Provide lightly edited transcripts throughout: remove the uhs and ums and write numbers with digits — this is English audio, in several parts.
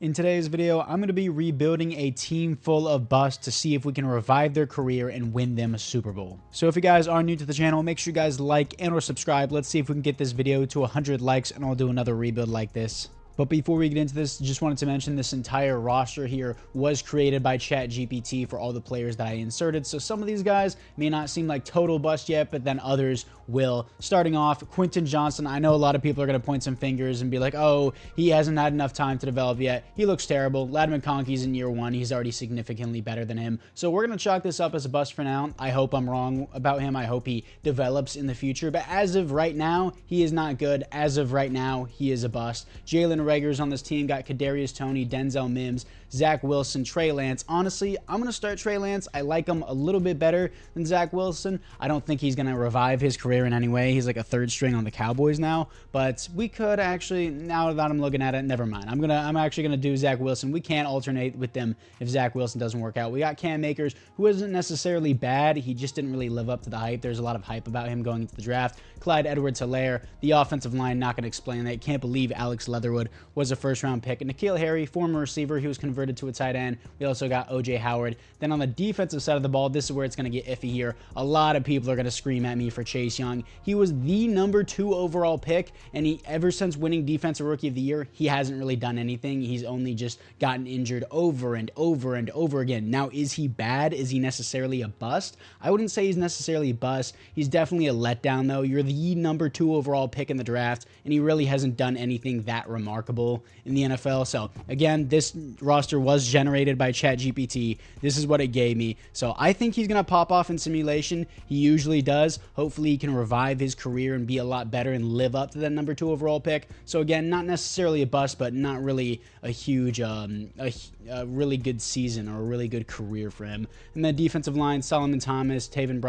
In today's video, I'm going to be rebuilding a team full of busts to see if we can revive their career and win them a Super Bowl. So if you guys are new to the channel, make sure you guys like and or subscribe. Let's see if we can get this video to 100 likes and I'll do another rebuild like this. But before we get into this, just wanted to mention this entire roster here was created by ChatGPT for all the players that I inserted. So some of these guys may not seem like total bust yet, but then others will. Starting off, Quentin Johnson. I know a lot of people are going to point some fingers and be like, oh, he hasn't had enough time to develop yet. He looks terrible. Ladd McConkey's in year one. He's already significantly better than him. So we're going to chalk this up as a bust for now. I hope I'm wrong about him. I hope he develops in the future. But as of right now, he is not good. As of right now, he is a bust. Jalen Reagor's on this team, got Kadarius Toney, Denzel Mims, Zach Wilson, Trey Lance. Honestly, I'm going to start Trey Lance. I like him a little bit better than Zach Wilson. I don't think he's going to revive his career in any way. He's like a third string on the Cowboys now, but we could actually, now that I'm looking at it, never mind. I'm actually going to do Zach Wilson. We can't alternate with them if Zach Wilson doesn't work out. We got Cam Akers, who isn't necessarily bad. He just didn't really live up to the hype. There's a lot of hype about him going into the draft. Clyde Edwards-Helaire, the offensive line, not going to explain that. Can't believe Alex Leatherwood was a first-round pick. And N'Keal Harry, former receiver, he was converted to a tight end. We also got O.J. Howard. Then on the defensive side of the ball, this is where it's going to get iffy here. A lot of people are going to scream at me for Chase Young. He was the #2 overall pick, and he, ever since winning Defensive Rookie of the Year, he hasn't really done anything. He's only just gotten injured over and over and over again. Now, is he bad? Is he necessarily a bust? I wouldn't say he's necessarily a bust. He's definitely a letdown, though. You're the #2 overall pick in the draft, and he really hasn't done anything that remarkable in the NFL. So again, this roster was generated by ChatGPT. This is what it gave me. So I think he's going to pop off in simulation. He usually does. Hopefully he can revive his career and be a lot better and live up to that #2 overall pick. So again, not necessarily a bust, but not really a huge, a really good season or a really good career for him. And then defensive line, Solomon Thomas, Taven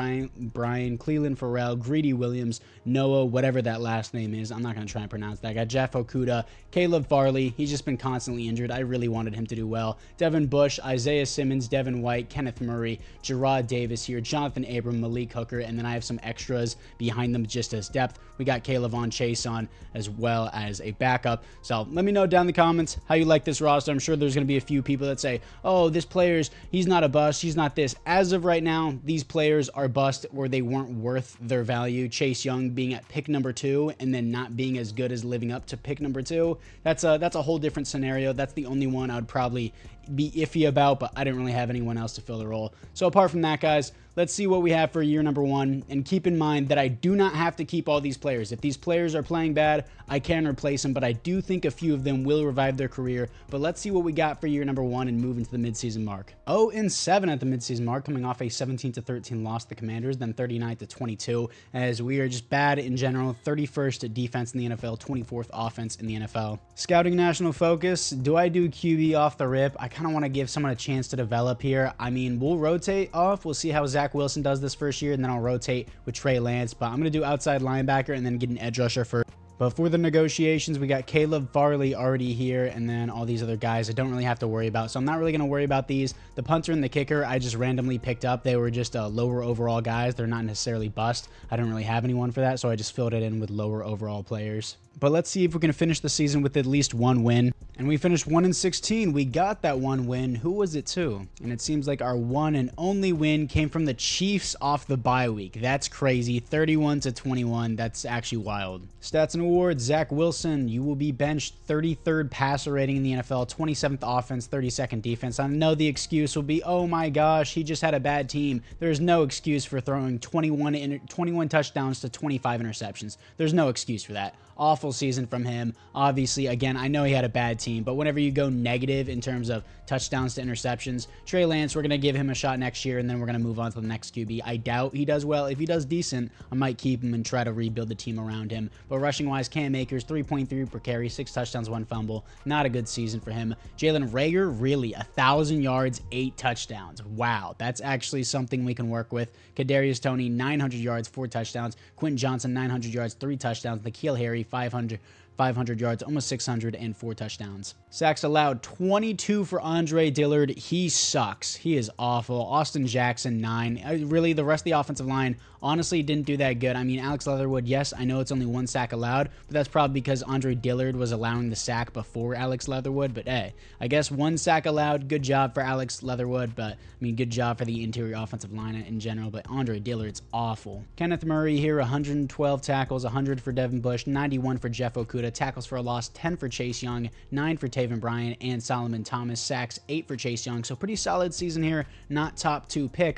Bryan, Cleveland Farrell, Greedy Williams, Noah, whatever that last name is. I'm not going to try and pronounce that. I got Jeff Okudah, Caleb Farley. He's just been constantly injured. I really wanted him to do well. Devin Bush, Isaiah Simmons, Devin White, Kenneth Murray, Gerard Davis here, Jonathan Abram, Malik Hooker, and then I have some extras behind them just as depth. We got K'Lavon Chase on as well as a backup. So let me know down in the comments how you like this roster. I'm sure there's going to be a few people that say, oh, this player's, he's not a bust, he's not this. As of right now, these players are bust or they weren't worth their value. Chase Young being at pick #2 and then not being as good as living up to pick #2, that's a whole different scenario. That's the only one I would probably be iffy about, but I didn't really have anyone else to fill the role. So apart from that, guys, let's see what we have for year #1, and keep in mind that I do not have to keep all these players. If these players are playing bad, I can replace them, but I do think a few of them will revive their career. But let's see what we got for year #1 and move into the midseason mark. 0-7 at the midseason mark, coming off a 17-13 loss to the Commanders, then 39-22, as we are just bad in general. 31st defense in the NFL, 24th offense in the NFL. Scouting national focus, do I do QB off the rip? I kind of want to give someone a chance to develop here. I mean, we'll rotate off. We'll see how Zach Wilson does this first year, and then I'll rotate with Trey Lance. But I'm going to do outside linebacker and then get an edge rusher first. But for the negotiations, we got Caleb Farley already here, and then all these other guys I don't really have to worry about. So I'm not really going to worry about these. The punter and the kicker, I just randomly picked up. They were just lower overall guys. They're not necessarily bust. I don't really have anyone for that, so I just filled it in with lower overall players. But let's see if we can finish the season with at least one win. And we finished 1-16. We got that one win. Who was it to? And it seems like our one and only win came from the Chiefs off the bye week. That's crazy. 31-21. That's actually wild. Stats and awards. Zach Wilson, you will be benched. 33rd passer rating in the NFL. 27th offense, 32nd defense. I know the excuse will be, oh my gosh, he just had a bad team. There's no excuse for throwing 21 touchdowns to 25 interceptions. There's no excuse for that. Awful season from him. Obviously, again, I know he had a bad team, but whenever you go negative in terms of touchdowns to interceptions, Trey Lance, we're going to give him a shot next year, and then we're going to move on to the next QB. I doubt he does well. If he does decent, I might keep him and try to rebuild the team around him. But rushing-wise, Cam Akers, 3.3 per carry, 6 touchdowns, 1 fumble. Not a good season for him. Jalen Reagor, really, 1,000 yards, 8 touchdowns. Wow, that's actually something we can work with. Kadarius Toney, 900 yards, 4 touchdowns. Quentin Johnson, 900 yards, 3 touchdowns. N'Keal Harry, 500 yards, almost 600, and 4 touchdowns. Sacks allowed, 22 for Andre Dillard. He sucks. He is awful. Austin Jackson, 9. Really, the rest of the offensive line honestly didn't do that good. I mean, Alex Leatherwood, yes, I know it's only 1 sack allowed, but that's probably because Andre Dillard was allowing the sack before Alex Leatherwood. But hey, I guess 1 sack allowed. Good job for Alex Leatherwood, but I mean, good job for the interior offensive line in general. But Andre Dillard's awful. Kenneth Murray here, 112 tackles, 100 for Devin Bush, 91 for Jeff Okudah, tackles for a loss, 10 for Chase Young, 9 for Taven Bryan and Solomon Thomas, sacks, 8 for Chase Young. So pretty solid season here. Not top 2 pick,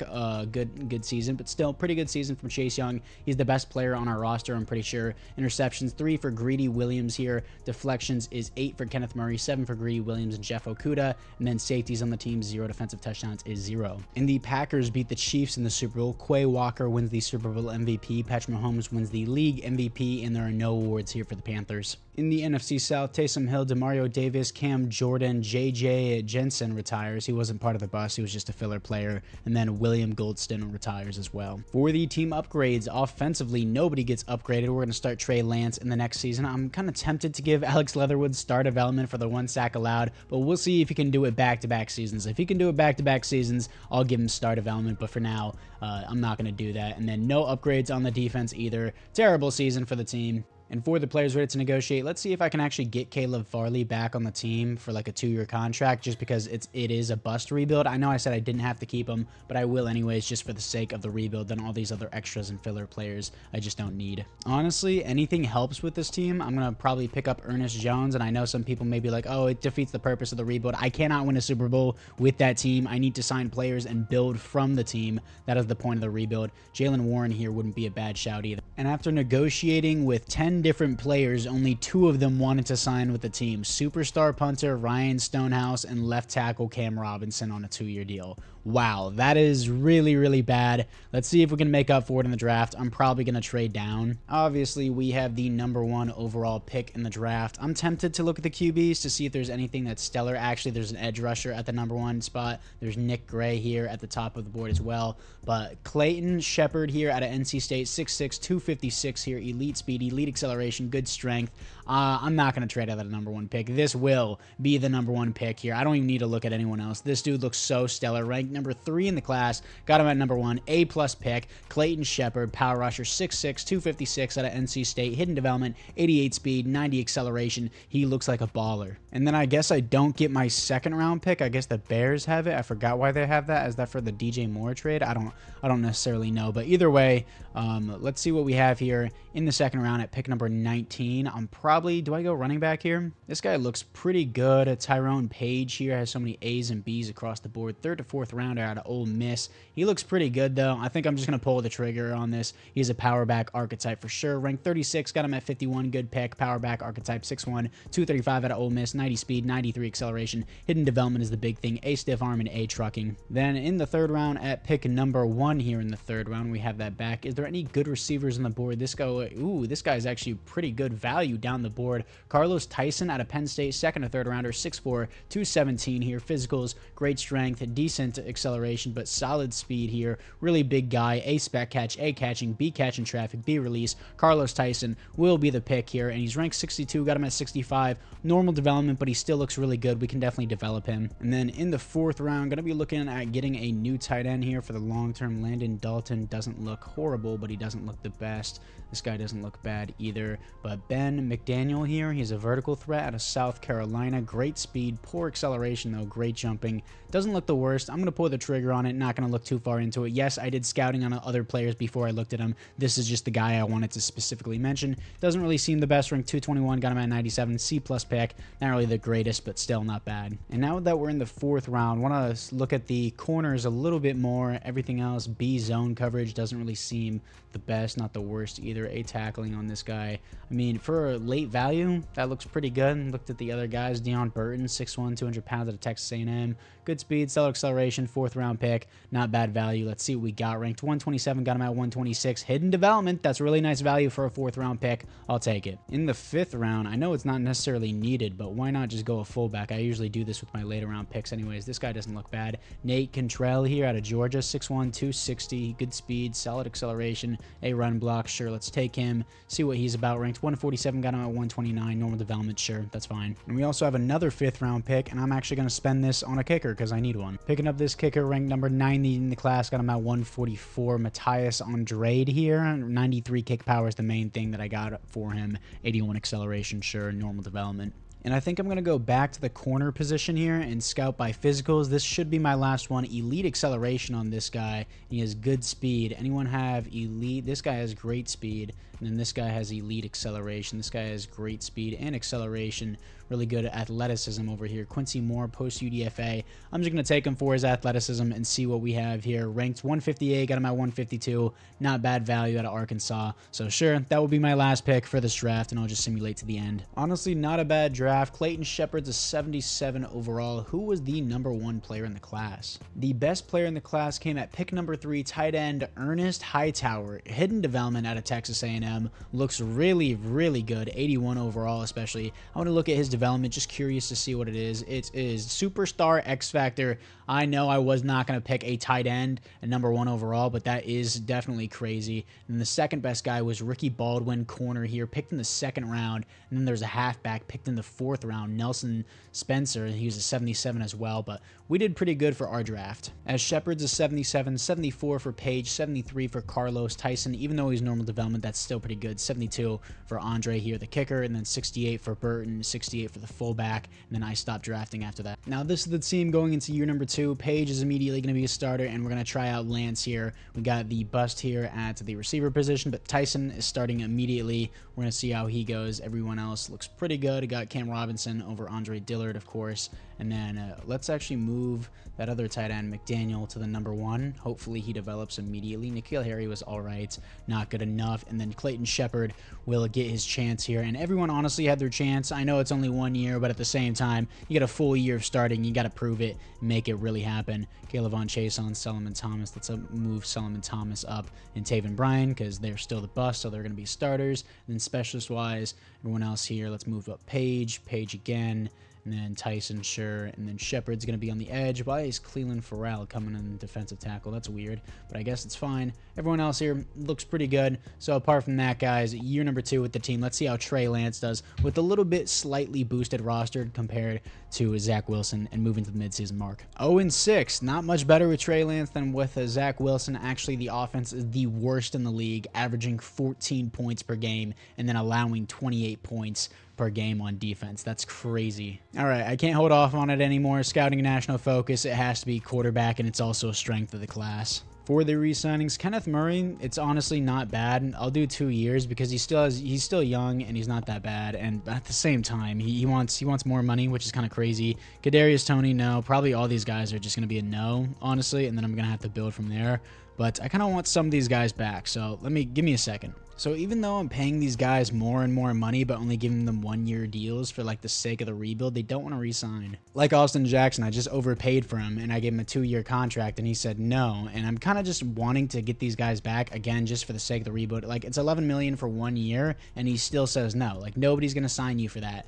good season, but still pretty good season from Chase Young. He's the best player on our roster, I'm pretty sure. Interceptions, 3 for Greedy Williams here. Deflections is 8 for Kenneth Murray, 7 for Greedy Williams and Jeff Okudah. And then safeties on the team, 0 defensive touchdowns is 0. And the Packers beat the Chiefs in the Super Bowl. Quay Walker wins the Super Bowl MVP. Patrick Mahomes wins the league MVP, and there are no awards here for the Panthers. In the NFC South, Taysom Hill, Demario Davis, Cam Jordan, JJ Jensen retires. He wasn't part of the bus. He was just a filler player. And then William Goldston retires as well. For the team upgrades, offensively, nobody gets upgraded. We're going to start Trey Lance in the next season. I'm kind of tempted to give Alex Leatherwood star development for the 1 sack allowed, but we'll see if he can do it back-to-back seasons. If he can do it back-to-back seasons, I'll give him star development, but for now, I'm not going to do that. And then no upgrades on the defense either. Terrible season for the team. And for the players ready to negotiate, let's see if I can actually get Caleb Farley back on the team for like a 2-year contract, just because it is a bust rebuild. I know I said I didn't have to keep him, but I will anyways, just for the sake of the rebuild. Then all these other extras and filler players I just don't need. Honestly, anything helps with this team. I'm going to probably pick up Ernest Jones, and I know some people may be like, oh, it defeats the purpose of the rebuild. I cannot win a Super Bowl with that team. I need to sign players and build from the team. That is the point of the rebuild. Jaylen Warren here wouldn't be a bad shout either. And after negotiating with 10 different players, only 2 of them wanted to sign with the team. Superstar punter Ryan Stonehouse and left tackle Cam Robinson on a 2-year deal. Wow, that is really, really bad. Let's see if we can make up for it in the draft. I'm probably going to trade down. Obviously, we have the #1 overall pick in the draft. I'm tempted to look at the QBs to see if there's anything that's stellar. Actually, there's an edge rusher at the #1 spot. There's Nick Gray here at the top of the board as well. But Clayton Shepard here out of NC State, 6'6", 256 here. Elite speed, elite acceleration, good strength. I'm not going to trade out of the #1 pick. This will be the #1 pick here. I don't even need to look at anyone else. This dude looks so stellar. Ranked number 3 in the class. Got him at #1. A+ pick. Clayton Shepard, power rusher, 6'6", 256 out of NC State. Hidden development, 88 speed, 90 acceleration. He looks like a baller. And then I guess I don't get my 2nd round pick. I guess the Bears have it. I forgot why they have that. Is that for the DJ Moore trade? I don't necessarily know. But either way, let's see what we have here in the 2nd round at pick number 19. Do I go running back here? This guy looks pretty good. Tyrone Page here has so many A's and B's across the board. 3rd to 4th rounder out of Ole Miss. He looks pretty good, though. I think I'm just going to pull the trigger on this. He's a power back archetype for sure. Ranked 36, got him at 51. Good pick. Power back archetype, 6'1", 235 out of Ole Miss. 90 speed, 93 acceleration. Hidden development is the big thing. A stiff arm and A trucking. Then in the 3rd round at pick #1 here in the 3rd round, we have that back. Is there any good receivers on the board? This guy is actually pretty good value down the board. Carlos Tyson out of Penn State, 2nd or 3rd rounder, 6'4", 217 here. Physicals, great strength, decent acceleration, but solid speed here. Really big guy. A spec catch, A catching, B catching traffic, B release. Carlos Tyson will be the pick here, and he's ranked 62. Got him at 65. Normal development, but he still looks really good. We can definitely develop him. And then in the 4th round, going to be looking at getting a new tight end here for the long term. Landon Dalton doesn't look horrible, but he doesn't look the best. This guy doesn't look bad either. But Ben McDaniel here, he's a vertical threat out of South Carolina. Great speed, poor acceleration though, great jumping. Doesn't look the worst. I'm going to pull the trigger on it, not going to look too far into it. Yes, I did scouting on other players before I looked at him. This is just the guy I wanted to specifically mention. Doesn't really seem the best, ranked 221, got him at 97, C+ pick. Not really the greatest, but still not bad. And now that we're in the 4th round, want to look at the corners a little bit more. Everything else, B zone coverage doesn't really seem the best, not the worst either. A tackling on this guy. I mean, for late value, that looks pretty good. Looked at the other guys. Deion Burton, 6'1", 200 pounds out of Texas A&M. Good speed, stellar acceleration, 4th round pick. Not bad value. Let's see what we got. Ranked 127, got him at 126. Hidden development. That's really nice value for a 4th round pick. I'll take it. In the 5th round, I know it's not necessarily needed, but why not just go a fullback? I usually do this with my later round picks anyways. This guy doesn't look bad. Nate Cantrell here out of Georgia, 6'1", 260. Good speed, solid acceleration, a run block. Sure, let's take him. See what he's about. Ranked 147, got him at 129. Normal development, sure, that's fine. And we also have another 5th round pick, and I'm actually going to spend this on a kicker because I need one. Picking up this kicker, ranked number 90 in the class, got him at 144. Matthias Andrade here. 93 kick power is the main thing that I got for him. 81 acceleration, sure, normal development. And I think I'm going to go back to the corner position here and scout by physicals. This should be my last one. Elite acceleration on this guy. He has good speed. Anyone have elite? This guy has great speed. And then this guy has elite acceleration. This guy has great speed and acceleration. Really good athleticism over here. Quincy Moore, post UDFA. I'm just going to take him for his athleticism and see what we have here. Ranked 158, got him at 152. Not bad value out of Arkansas. So sure, that will be my last pick for this draft, and I'll just simulate to the end. Honestly, not a bad draft. Clayton Shepard's a 77 overall. Who was the #1 player in the class? The best player in the class came at pick number 3, tight end Ernest Hightower. Hidden development out of Texas A&M. Looks really, really good. 81 overall, especially. I want to look at his development, just curious to see what it is. It is Superstar X Factor. I know I was not going to pick a tight end at #1 overall, but that is definitely crazy. And the second best guy was Ricky Baldwin, corner here, picked in the 2nd round. And then there's a halfback picked in the 4th round, Nelson Spencer. He was a 77 as well, but we did pretty good for our draft. As Shepard's a 77, 74 for Page, 73 for Carlos Tyson. Even though he's normal development, that's still pretty good. 72 for Andre here, the kicker, and then 68 for Burton, 68 for the fullback, and then I stopped drafting after that. Now this is the team going into year number 2. Page is immediately going to be a starter, and we're going to try out Lance here. We got the bust here at the receiver position, but Tyson is starting immediately. We're going to see how he goes. Everyone else looks pretty good. I got Cam Robinson over Andre Dillard, of course, and then let's actually move that other tight end, McDaniel, to the #1. Hopefully he develops immediately. N'Keal Harry was all right, not good enough, and then Clayton Shepard will get his chance here, and everyone honestly had their chance. I know it's only 1 year, but at the same time, you get a full year of starting. You got to prove it, make it really happen. Caleb Chase on Solomon Thomas. Let's move Solomon Thomas up and Taven Bryan because they're still the bust, so they're going to be starters. And then specialist-wise, everyone else here, let's move up Page again, and then Tyson, sure, and then Shepard's going to be on the edge. Why is Cleland Farrell coming in defensive tackle? That's weird, but I guess it's fine. Everyone else here looks pretty good. So apart from that, guys, year number 2 with the team. Let's see how Trey Lance does with a little bit slightly boosted roster compared to Zach Wilson and moving to the midseason mark. 0-6, not much better with Trey Lance than with Zach Wilson. Actually, the offense is the worst in the league, averaging 14 points per game and then allowing 28 points per game on defense. That's crazy. All right, I can't hold off on it anymore. Scouting a national focus. It has to be quarterback, and it's also a strength of the class. For the re-signings, Kenneth Murray, it's honestly not bad. I'll do 2 years because he's still young and he's not that bad. And at the same time, he wants more money, which is kind of crazy. Kadarius Toney, no. Probably all these guys are just going to be a no, honestly, and then I'm going to have to build from there. But I kind of want some of these guys back, so give me a second. So even though I'm paying these guys more and more money, but only giving them 1-year deals for like the sake of the rebuild, they don't want to re-sign. Like Austin Jackson, I just overpaid for him and I gave him a 2-year contract and he said no. And I'm kind of just wanting to get these guys back again, just for the sake of the rebuild. Like it's $11 million for 1 year and he still says no. Like nobody's going to sign you for that.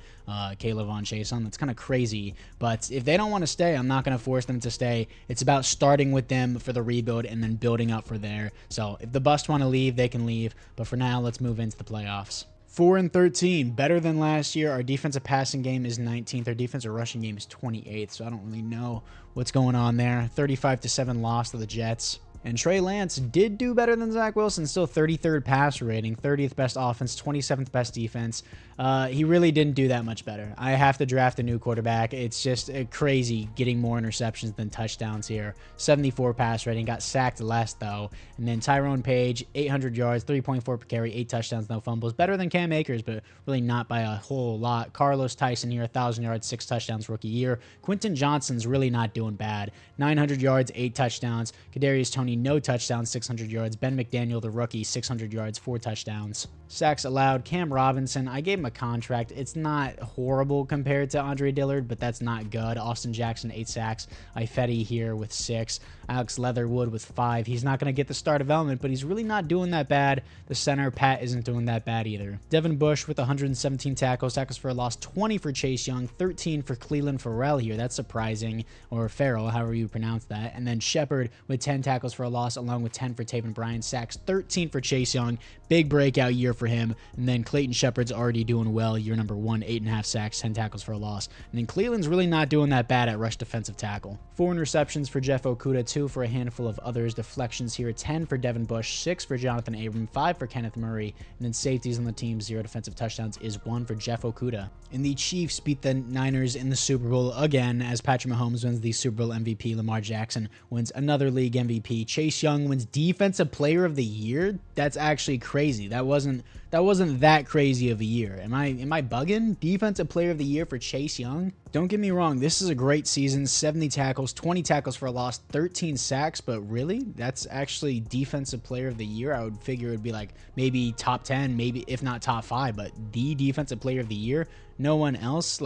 Caleb Chase on. That's kind of crazy. But if they don't want to stay, I'm not going to force them to stay. It's about starting with them for the rebuild and then building up for there. So if the bust want to leave, they can leave. But for now, let's move into the playoffs. 4-13, better than last year. Our defensive passing game is 19th. Our defensive rushing game is 28th. So I don't really know what's going on there. 35-7 loss to the Jets. And Trey Lance did do better than Zach Wilson, still 33rd passer rating, 30th best offense, 27th best defense. He really didn't do that much better. I have to draft a new quarterback. It's just crazy getting more interceptions than touchdowns here. 74 pass rating, got sacked less though. And then Tyrone Page, 800 yards, 3.4 per carry, 8 touchdowns, no fumbles. Better than Cam Akers, but really not by a whole lot. Carlos Tyson here, 1,000 yards, 6 touchdowns rookie year. Quentin Johnson's really not doing bad. 900 yards, 8 touchdowns. Kadarius Toney, no touchdowns, 600 yards. Ben McDaniel, the rookie, 600 yards, 4 touchdowns. Sacks allowed. Cam Robinson, I gave him a contract. It's not horrible compared to Andre Dillard, but that's not good. Austin Jackson, 8 sacks. Ifedi here with 6. Alex Leatherwood with 5. He's not going to get the star development, but he's really not doing that bad. The center, Pat, isn't doing that bad either. Devin Bush with 117 tackles. Tackles for a loss, 20 for Chase Young, 13 for Cleland Farrell here. That's surprising. Or Farrell, however you pronounce that. And then Shepard with 10 tackles for for a loss, along with 10 for Taven Bryan. Sacks 13 for Chase Young. Big breakout year for him. And then Clayton Shepard's already doing well. Year number 1, 8.5 sacks, 10 tackles for a loss. And then Cleveland's really not doing that bad at rush defensive tackle. 4 interceptions for Jeff Okudah, 2 for a handful of others. Deflections here, 10 for Devin Bush, 6 for Jonathan Abram, 5 for Kenneth Murray. And then safeties on the team, 0 defensive touchdowns is 1 for Jeff Okudah. And the Chiefs beat the Niners in the Super Bowl again as Patrick Mahomes wins the Super Bowl MVP. Lamar Jackson wins another league MVP. Chase Young wins Defensive Player of the Year. That's actually crazy. That wasn't that crazy of a year. Am I bugging? Defensive Player of the Year for Chase Young? Don't get me wrong, this is a great season. 70 tackles, 20 tackles for a loss, 13 sacks, but really? That's actually Defensive Player of the Year? I would figure it would be like maybe top 10, maybe if not top 5, but the Defensive Player of the Year? No one else?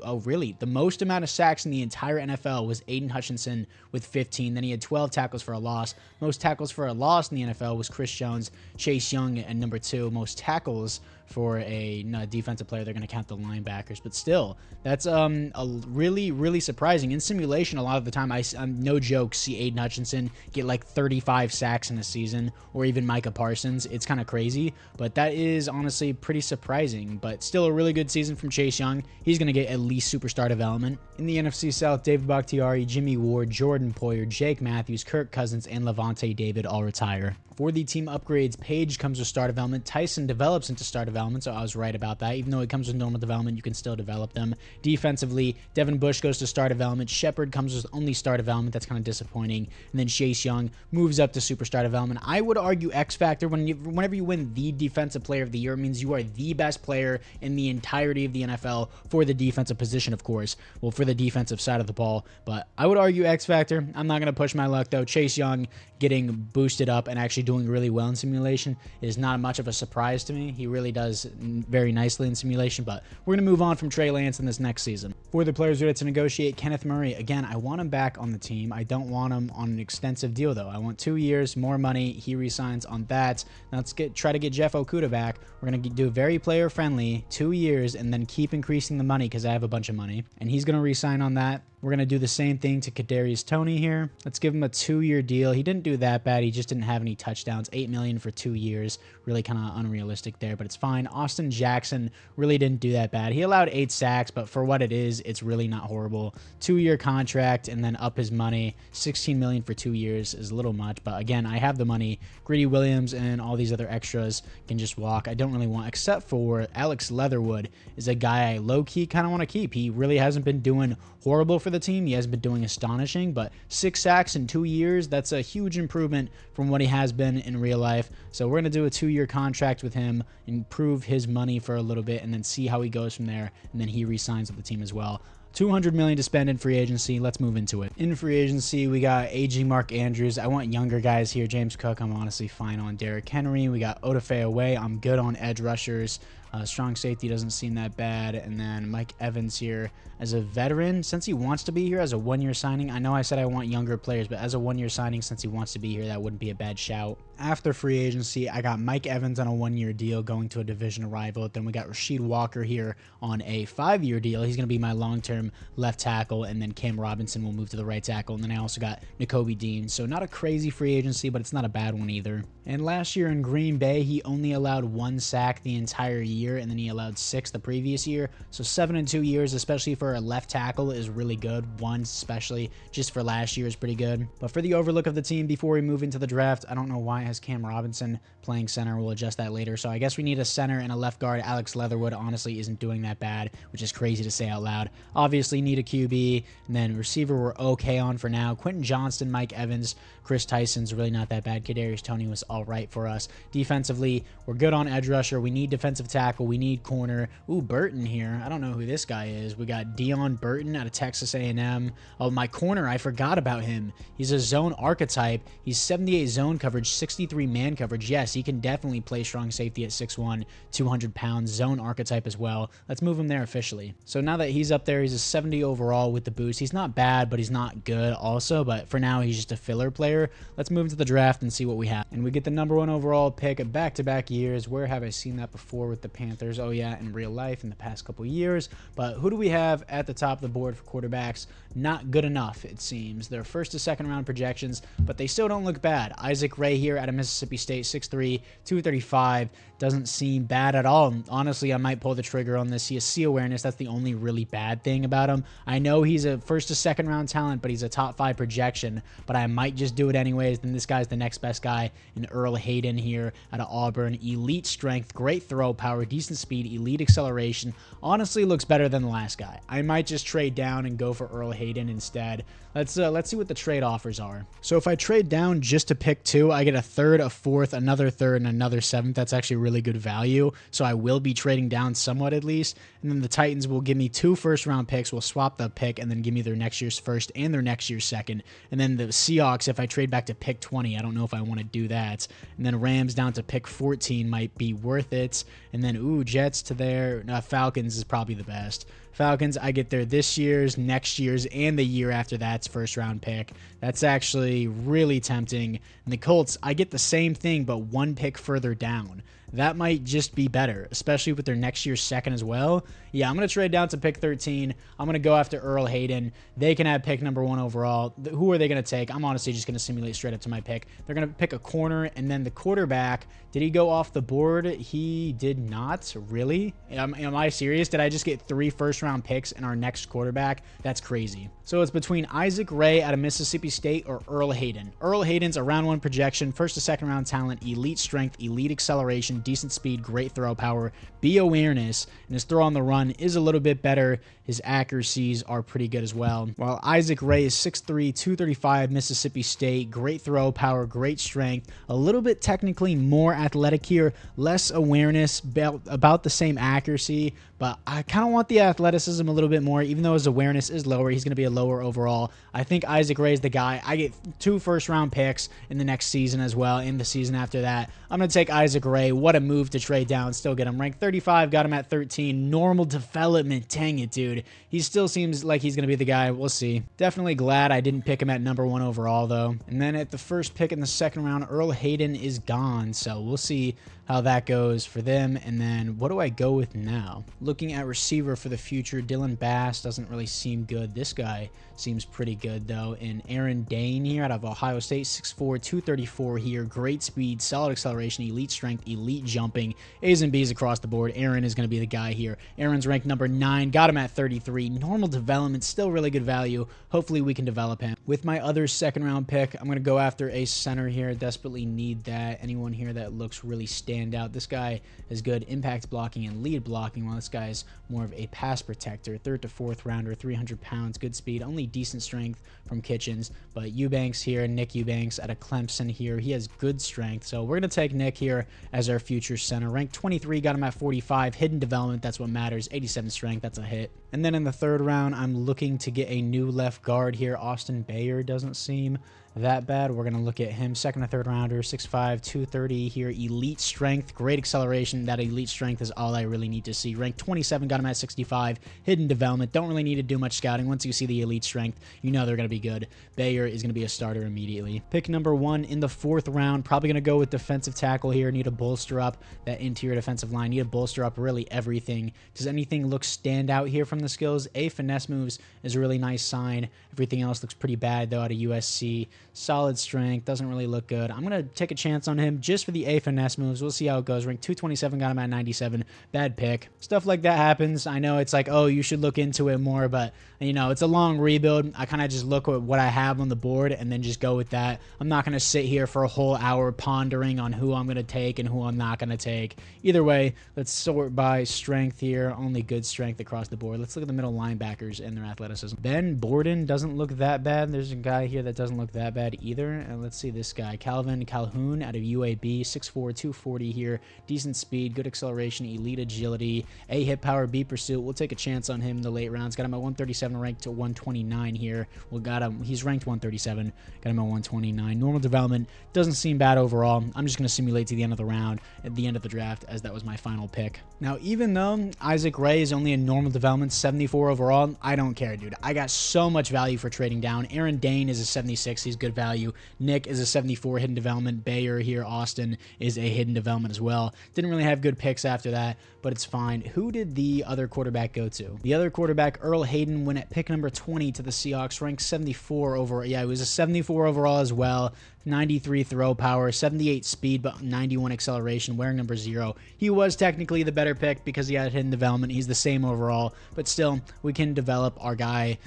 Oh, really? The most amount of sacks in the entire NFL was Aiden Hutchinson with 15. Then he had 12 tackles for a loss. Most tackles for a loss in the NFL was Chris Jones, Chase Young, and number 2. Most tackles for a defensive player. They're going to count the linebackers, but still, that's a really, really surprising. In simulation, a lot of the time, I'm no joke, see Aiden Hutchinson get like 35 sacks in a season, or even Micah Parsons. It's kind of crazy, but that is honestly pretty surprising, but still a really good season from Chase Young. He's going to get at least superstar development. In the NFC South, David Bakhtiari, Jimmy Ward, Jordan Poyer, Jake Matthews, Kirk Cousins, and Levante David all retire. For the team upgrades, Page comes with star development. Tyson develops into star development, so I was right about that. Even though it comes with normal development, you can still develop them. Defensively, Devin Bush goes to star development. Shepard comes with only star development. That's kind of disappointing. And then Chase Young moves up to superstar development. I would argue X Factor. Whenever you win the Defensive Player of the Year, it means you are the best player in the entirety of the NFL for the defensive position, of course. Well, for the defensive side of the ball. But I would argue X Factor. I'm not going to push my luck, though. Chase Young getting boosted up and actually doing really well in simulation is not much of a surprise to me. He really does very nicely in simulation, but we're going to move on from Trey Lance in this next season. For the players ready to negotiate, Kenneth Murray, again, I want him back on the team. I don't want him on an extensive deal, though. I want 2 years, more money. He resigns on that. Now let's try to get Jeff Okudah back. We're going to do very player-friendly, 2 years, and then keep increasing the money because I have a bunch of money, and he's going to resign on that. We're going to do the same thing to Kadarius Toney here. Let's give him a 2-year deal. He didn't do that bad. He just didn't have any touchdowns. $8 million for 2 years. Really kind of unrealistic there, but it's fine. Austin Jackson really didn't do that bad. He allowed 8 sacks, but for what it is, it's really not horrible. 2-year contract and then up his money. $16 million for 2 years is a little much, but again, I have the money. Greedy Williams and all these other extras can just walk. I don't really want, except for Alex Leatherwood is a guy I low-key kind of want to keep. He really hasn't been doing horrible for the team. He hasn't been doing astonishing, but 6 sacks in 2 years, that's a huge improvement from what he has been in real life. So we're going to do a 2-year contract with him, improve his money for a little bit, and then see how he goes from there, and then he re-signs with the team as well. $200 million to spend in free agency. Let's move into it. In free agency, we got aging Mark Andrews. I want younger guys here. James Cook, I'm honestly fine on. Derrick Henry. We got Odafe Away. I'm good on edge rushers. Strong safety doesn't seem that bad. And then Mike Evans here as a veteran. Since he wants to be here as a 1-year signing, I know I said I want younger players, but as a 1-year signing, since he wants to be here, that wouldn't be a bad shout. After free agency, I got Mike Evans on a 1-year deal going to a division rival. Then we got Rasheed Walker here on a 5-year deal. He's going to be my long-term left tackle, and then Cam Robinson will move to the right tackle. And then I also got Nakobe Dean. So not a crazy free agency, but it's not a bad one either. And last year in Green Bay, he only allowed 1 sack the entire year, and then he allowed 6 the previous year. So 7 in 2 years, especially for a left tackle, is really good. 1 especially just for last year is pretty good. But for the overlook of the team before we move into the draft, I don't know why it has Cam Robinson playing center. We'll adjust that later. So I guess we need a center and a left guard. Alex Leatherwood honestly isn't doing that bad, which is crazy to say out loud. Obviously need a QB, and then receiver we're okay on for now. Quentin Johnston, Mike Evans, Chris Tyson's really not that bad. Kadarius Toney was all right for us. Defensively, we're good on edge rusher. We need defensive tackle. We need corner. Ooh, Burton here. I don't know who this guy is. We got Dion Burton out of Texas A&M. Oh, my corner, I forgot about him. He's a zone archetype. He's 78 zone coverage, 63 man coverage. Yes, he can definitely play strong safety at 6'1", 200 pounds. Zone archetype as well. Let's move him there officially. So now that he's up there, he's a 70 overall with the boost. He's not bad, but he's not good also. But for now, he's just a filler player. Let's move into the draft and see what we have. And we get the #1 overall pick back-to-back years. Where have I seen that before with the Panthers. Oh yeah, in real life in the past couple years. But who do we have at the top of the board for quarterbacks? Not good enough, it seems. They're first to second round projections, but they still don't look bad. Isaac Ray here out of Mississippi State, 6'3", 235, doesn't seem bad at all. Honestly, I might pull the trigger on this. He has C awareness. That's the only really bad thing about him. I know he's a first to second round talent, but he's a top 5 projection, but I might just do it anyways. Then this guy's the next best guy in Earl Hayden here out of Auburn. Elite strength, great throw power, decent speed, elite acceleration. Honestly, looks better than the last guy. I might just trade down and go for Earl Hayden instead. Let's see what the trade offers are. So if I trade down just to pick 2, I get a third, a fourth, another third, and another 7th. That's actually really good value. So I will be trading down somewhat at least. And then the Titans will give me 2 first-round picks. We'll swap the pick and then give me their next year's first and their next year's second. And then the Seahawks, if I trade back to pick 20, I don't know if I want to do that. And then Rams down to pick 14 might be worth it. And then, ooh, Jets to their Falcons is probably the best. Falcons, I get their this year's, next year's, and the year after that's first round pick. That's actually really tempting. And the Colts, I get the same thing, but 1 pick further down. That might just be better, especially with their next year's second as well. Yeah, I'm going to trade down to pick 13. I'm going to go after Earl Hayden. They can have pick number 1 overall. Who are they going to take? I'm honestly just going to simulate straight up to my pick. They're going to pick a corner, and then the quarterback. Did he go off the board? He did not, really? Am I serious? Did I just get 3 first-round picks in our next quarterback? That's crazy. So it's between Isaac Ray out of Mississippi State or Earl Hayden. Earl Hayden's a round 1 projection, first to second round talent, elite strength, elite acceleration, decent speed, great throw power, B awareness, and his throw on the run is a little bit better. His accuracies are pretty good as well. While Isaac Ray is 6'3", 235, Mississippi State, great throw power, great strength, a little bit technically more athletic here, less awareness, about the same accuracy, but I kind of want the athleticism a little bit more. Even though his awareness is lower, he's going to be a lower overall. I think Isaac Ray is the guy. I get 2 first-round picks in the next season as well, in the season after that. I'm going to take Isaac Ray. What a move to trade down. Still get him ranked 35, got him at 13. Normal development. Dang it, dude. He still seems like he's going to be the guy. We'll see. Definitely glad I didn't pick him at number 1 overall, though. And then at the first pick in the second round, Earl Hayden is gone, so we'll see how that goes for them. And then what do I go with now? Looking at receiver for the future, Dylan Bass doesn't really seem good. This guy seems pretty good, though. And Aaron Dane here out of Ohio State, 6'4", 234 here. Great speed, solid acceleration, elite strength, elite jumping. A's and B's across the board. Aaron is going to be the guy here. Aaron's ranked number 9, got him at 33. Normal development, still really good value. Hopefully we can develop him. With my other second round pick, I'm going to go after a center here. Desperately need that. Anyone here that looks really stand out. This guy is good impact blocking and lead blocking, while this guy is more of a pass protector. 3rd to 4th rounder, 300 pounds, good speed, only decent strength from Kitchens. But Eubanks here, Nick Eubanks out of Clemson here, he has good strength. So we're going to take Nick here as our future center. Ranked 23, got him at 45. Hidden development, that's what matters. 87 strength, that's a hit. And then in the 3rd round, I'm looking to get a new left guard here. Austin Bayer doesn't seem that bad. We're going to look at him. 2nd or 3rd rounder, 6'5", 230 here. Elite strength, great acceleration. That elite strength is all I really need to see. Ranked 27, got him at 65. Hidden development, don't really need to do much scouting. Once you see the elite strength, you know they're going to be good. Bayer is going to be a starter immediately. Pick number 1 in the 4th round. Probably going to go with defensive tackle here. Need to bolster up that interior defensive line. Need to bolster up really everything. Does anything look stand out here from the skills? Finesse moves is a really nice sign. Everything else looks pretty bad, though, out of USC. Solid strength, doesn't really look good. I'm going to take a chance on him just for the finesse moves. We'll see how it goes. Ranked 227, got him at 97. Bad pick. Stuff like that happens. I know it's like, oh, you should look into it more, but, you know, it's a long rebuild. I kind of just look at what I have on the board and then just go with that. I'm not going to sit here for a whole hour pondering on who I'm going to take and who I'm not going to take. Either way, let's sort by strength here. Only good strength across the board. Let's look at the middle linebackers and their athleticism. Ben Borden doesn't look that bad. There's a guy here that doesn't look that bad either. And let's see this guy, Calvin Calhoun out of UAB, 6'4", 240 here. Decent speed, good acceleration, elite agility, A hit power, B pursuit. We'll take a chance on him in the late rounds. Got him at 137, ranked to 129 here. We got him. He's ranked 137. Got him at 129. Normal development doesn't seem bad overall. I'm just going to simulate to the end of the round, at the end of the draft, as that was my final pick. Now, even though Isaac Ray is only a normal development, 74 overall, I don't care, dude. I got so much value for trading down. Aaron Dane is a 76. He's good value. Nick is a 74 hidden development. Bayer here, Austin, is a hidden development as well. Didn't really have good picks after that, but it's fine. Who did the other quarterback go to? The other quarterback, Earl Hayden, went at pick number 20 to the Seahawks, ranked 74 overall. Yeah, he was a 74 overall as well. 93 throw power, 78 speed, but 91 acceleration, wearing number 0. He was technically the better pick because he had hidden development. He's the same overall, but still, we can develop our guy,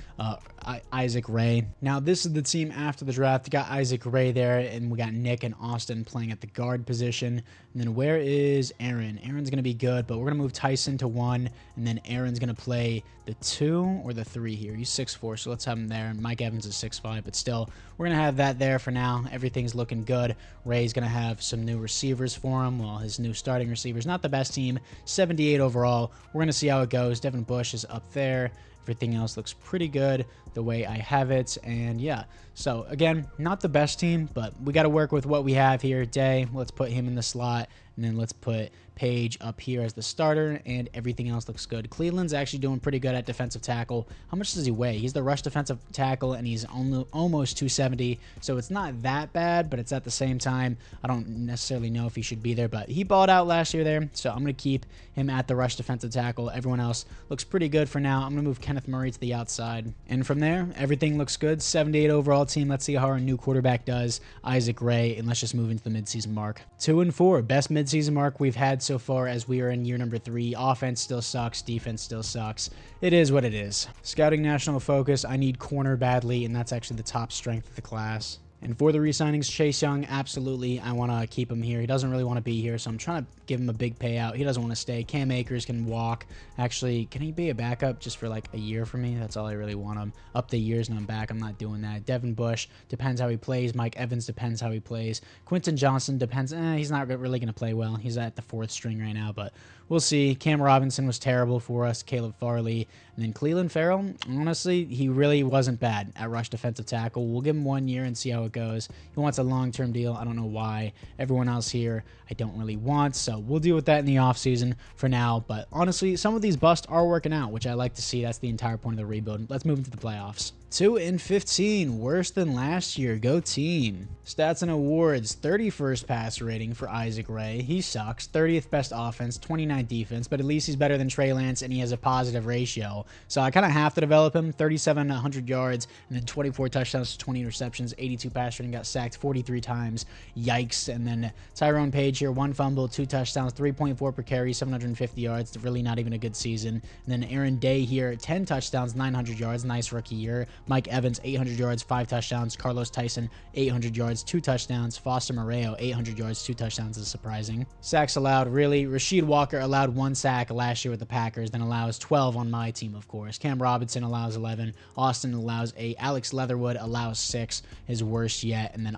Isaac Ray. Now, this is the team after the draft. We got Isaac Ray there, and we got Nick and Austin playing at the guard position. And then where is Aaron? Aaron's going to be good, but we're going to move Tyson to 1, and then Aaron's going to play the 2 or the 3 here. He's 6'4", so let's have him there. Mike Evans is 6'5", but still, we're going to have that there for now. Everything's looking good. Ray's going to have some new receivers for him. Well, his new starting receivers, not the best team. 78 overall. We're going to see how it goes. Devin Bush is up there. Everything else looks pretty good the way I have it. And yeah, so again, not the best team, but we got to work with what we have here. Day, let's put him in the slot. And then let's put Page up here as the starter, and everything else looks good. Cleveland's actually doing pretty good at defensive tackle. How much does he weigh? He's the rush defensive tackle, and he's almost 270, so it's not that bad, but it's at the same time, I don't necessarily know if he should be there, but he balled out last year there, so I'm going to keep him at the rush defensive tackle. Everyone else looks pretty good for now. I'm going to move Kenneth Murray to the outside, and from there, everything looks good. 78 overall team. Let's see how our new quarterback does, Isaac Ray, and let's just move into the midseason mark. 2-4, best midseason mark we've had so far as we are in year number 3. Offense still sucks. Defense still sucks. It is what it is. Scouting national focus. I need corner badly, and that's actually the top strength of the class. And for the re-signings, Chase Young, absolutely, I want to keep him here. He doesn't really want to be here, so I'm trying to give him a big payout. He doesn't want to stay. Cam Akers can walk. Actually, can he be a backup just for like a year for me? That's all I really want him. Up the years and I'm back. I'm not doing that. Devin Bush, depends how he plays. Mike Evans, depends how he plays. Quentin Johnson, depends. He's not really going to play well. He's at the 4th string right now, but we'll see. Cam Robinson was terrible for us. Caleb Farley. And then Cleveland Farrell, honestly, he really wasn't bad at rush defensive tackle. We'll give him 1 year and see how it goes. He wants a long-term deal. I don't know why. Everyone else here, I don't really want, so we'll deal with that in the offseason for now. But honestly, some of these busts are working out, which I like to see. That's the entire point of the rebuild. Let's move into the playoffs. 2-15, worse than last year. Go team. Stats and awards, 31st passer rating for Isaac Ray. He sucks. 30th best offense, 29th defense, but at least he's better than Trey Lance, and he has a positive ratio. So I kind of have to develop him. 100 yards, and then 24 touchdowns to 20 interceptions, 82 pass rating, got sacked 43 times. Yikes. And then Tyrone Page here, 1 fumble, 2 touchdowns, 3.4 per carry, 750 yards. Really not even a good season. And then Aaron Day here, 10 touchdowns, 900 yards. Nice rookie year. Mike Evans, 800 yards, 5 touchdowns. Carlos Tyson, 800 yards, 2 touchdowns. Foster Moreo, 800 yards, 2 touchdowns is surprising. Sacks allowed, really. Rasheed Walker allowed 1 sack last year with the Packers, then allows 12 on my team, of course. Cam Robinson allows 11. Austin allows 8. Alex Leatherwood allows 6, his worst yet. And then